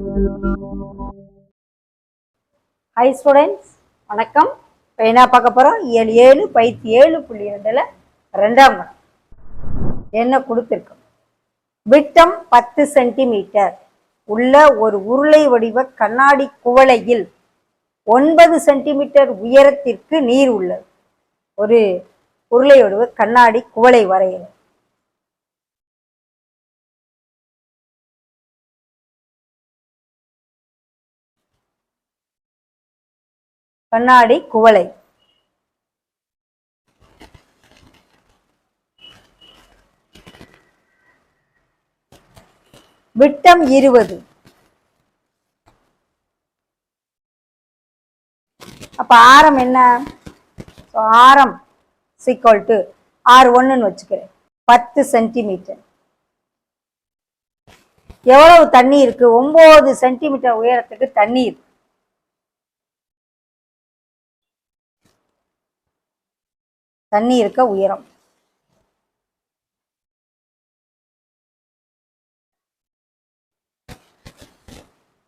High students, வணக்கம். இப்போ என்ன பார்க்க போகிறோம்? இயல் 7 பயிற்சி 7.2 2ஆம் கணம் என்ன கொடுத்துருக்கோம்? விட்டம் 10 சென்டிமீட்டர் உள்ள ஒரு உருளை வடிவ கண்ணாடி குவளையில் 9 சென்டிமீட்டர் உயரத்திற்கு நீர் உள்ளது. ஒரு உருளை வடிவ கண்ணாடி குவளை வரையல். கண்ணாடி குவளை விட்டம் 20. அப்ப ஆரம் என்ன? ஆரம் ஈக்குவல் டு R1 வச்சுக்கிறேன், 10 சென்டிமீட்டர். எவ்வளவு தண்ணி இருக்கு? 9 சென்டிமீட்டர் உயரத்துக்கு தண்ணி இருக்கு. தண்ணி இருக்க உயரம்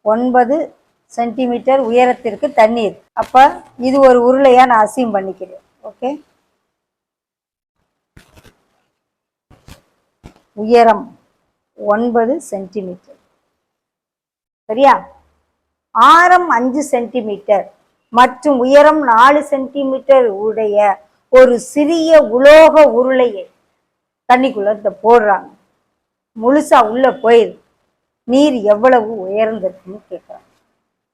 ஒன்பது சென்டிமீட்டர் உயரத்திற்கு தண்ணீர். அப்ப இது ஒரு உருளையா நான் அசியூம் பண்ணிக்கிறேன். ஓகே, உயரம் 9 சென்டிமீட்டர், சரியா? ஆரம் 5 சென்டிமீட்டர் மற்றும் உயரம் 4 சென்டிமீட்டர் உடைய ஒரு சிறிய உலோக உருளையை தண்ணிக்குள்ள போடுறாங்க. முழுசா உள்ள போயிரு. நீர் எவ்வளவு உயர்ந்திருக்குன்னு கேட்குறாங்க.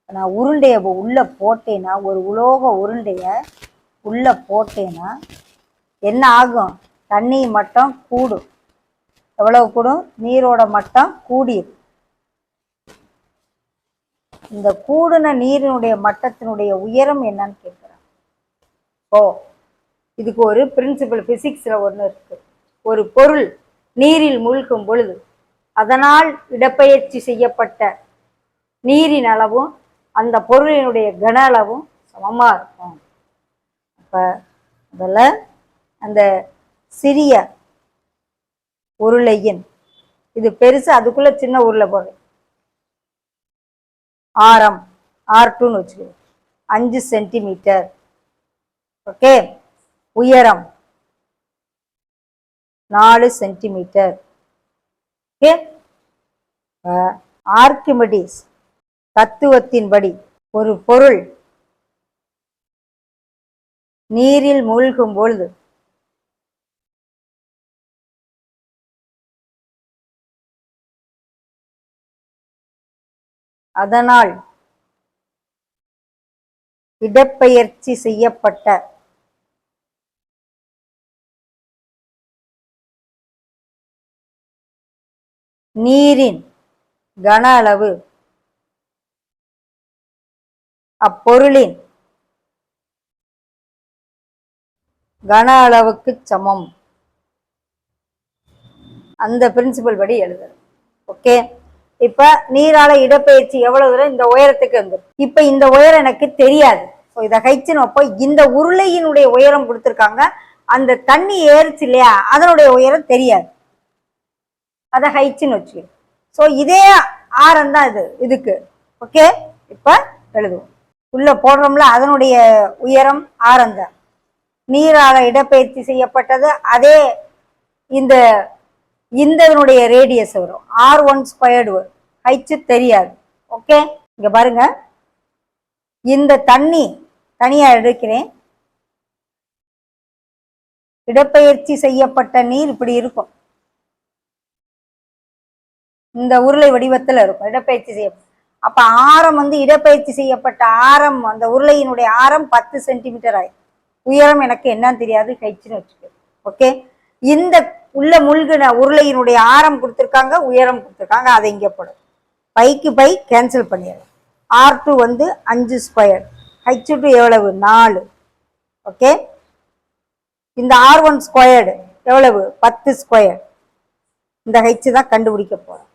நான் உருண்டைய உள்ள போட்டேன்னா, ஒரு உலோக உருண்டைய உள்ள போட்டேன்னா என்ன ஆகும்? தண்ணி மட்டம் கூடும். எவ்வளவு கூடும்? நீரோட மட்டம் கூடியது. இந்த கூடுன நீரினுடைய மட்டத்தினுடைய உயரம் என்னன்னு கேட்குறாங்க. ஓ, இதுக்கு ஒரு பிரின்சிபல் பிசிக்ஸ்ல ஒன்று இருக்கு. ஒரு பொருள் நீரில் மூழ்கும் பொழுது அதனால் இடப்பெயர்ச்சி செய்யப்பட்ட நீரின் அளவும் அந்த பொருளினுடைய கன அளவும் சமமா இருக்கும். அப்ப அதில் அந்த சிறிய உருளையின், இது பெருசு, அதுக்குள்ள சின்ன உருளை போடுறேன். ஆரம் R2 வச்சுக்கோ, 5 சென்டிமீட்டர். ஓகே, உயரம் 4 சென்டிமீட்டர். ஓகே, ஆர்க்கிமிடிஸ் தத்துவத்தின்படி ஒரு பொருள் நீரில் மூழ்கும் பொழுது அதனால் இடப்பெயர்ச்சி செய்யப்பட்ட நீரின் கன அளவு அப்பொருளின் கன அளவுக்கு சமம். அந்த பிரின்சிபல் படி எழுதுறது. ஓகே, இப்ப நீரால இடப்பெயர்ச்சி எவ்வளவு தூரம்? இந்த உயரத்துக்கு வந்து. இப்ப இந்த உயரம் எனக்கு தெரியாது. இதை ஹைச்சுன்னு வைப்போ. இந்த உருளையினுடைய உயரம் கொடுத்துருக்காங்க. அந்த தண்ணி ஏறிச்சு இல்லையா, அதனுடைய உயரம் தெரியாது. அதை ஹைச்சுன்னு வச்சு. ஸோ இதே ஆரம் தான் இது இதுக்கு. ஓகே, இப்ப எழுதுவோம். உள்ள போடுறோம்ல, அதனுடைய உயரம் ஆரம் தான். நீரால இடப்பெயர்ச்சி செய்யப்பட்டது. அதே இந்த இதனுடைய ரேடியஸ் வரும், R1 ஸ்கொயர்டு வரும். ஹைச்சு தெரியாது. ஓகே, இங்க பாருங்க, இந்த தண்ணி தனியா எடுக்கிறேன். இடப்பெயர்ச்சி செய்யப்பட்ட நீர் இப்படி இருக்கும். இந்த உருளை வடிவத்தில் இருக்கும் இடப்பெயர்ச்சி செய்யப்பட்ட. அப்ப ஆரம் இடப்பெயர்ச்சி செய்யப்பட்ட ஆரம், அந்த உருளையினுடைய ஆரம் 10 சென்டிமீட்டர் ஆயிடும். உயரம் எனக்கு என்னன்னு தெரியாது, ஹைச்சுன்னு வச்சுக்க. ஓகே, இந்த உள்ள மூழ்கின உருளையினுடைய ஆரம் கொடுத்துருக்காங்க, உயரம் கொடுத்துருக்காங்க. அதை இங்கே போடும். பைக்கு பை கேன்சல் பண்ணிடலாம். R2 5 ஸ்கொயர், H2 எவ்வளவு? 4. ஓகே, இந்த R1 ஸ்கொயர்டு எவ்வளவு? 10 ஸ்கொயர். இந்த ஹைச்சு தான் கண்டுபிடிக்க போறோம்.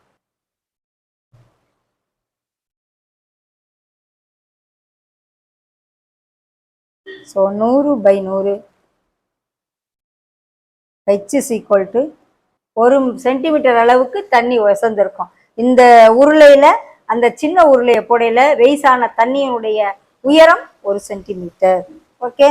So 100/100 H is equal to 1 centimetre அளவுக்கு தண்ணி வசந்திருக்கும். இந்த உருளையில அந்த சின்ன உருளையை போடையில ரைஸ் ஆன தண்ணியினுடைய உயரம் 1 சென்டிமீட்டர். ஓகே.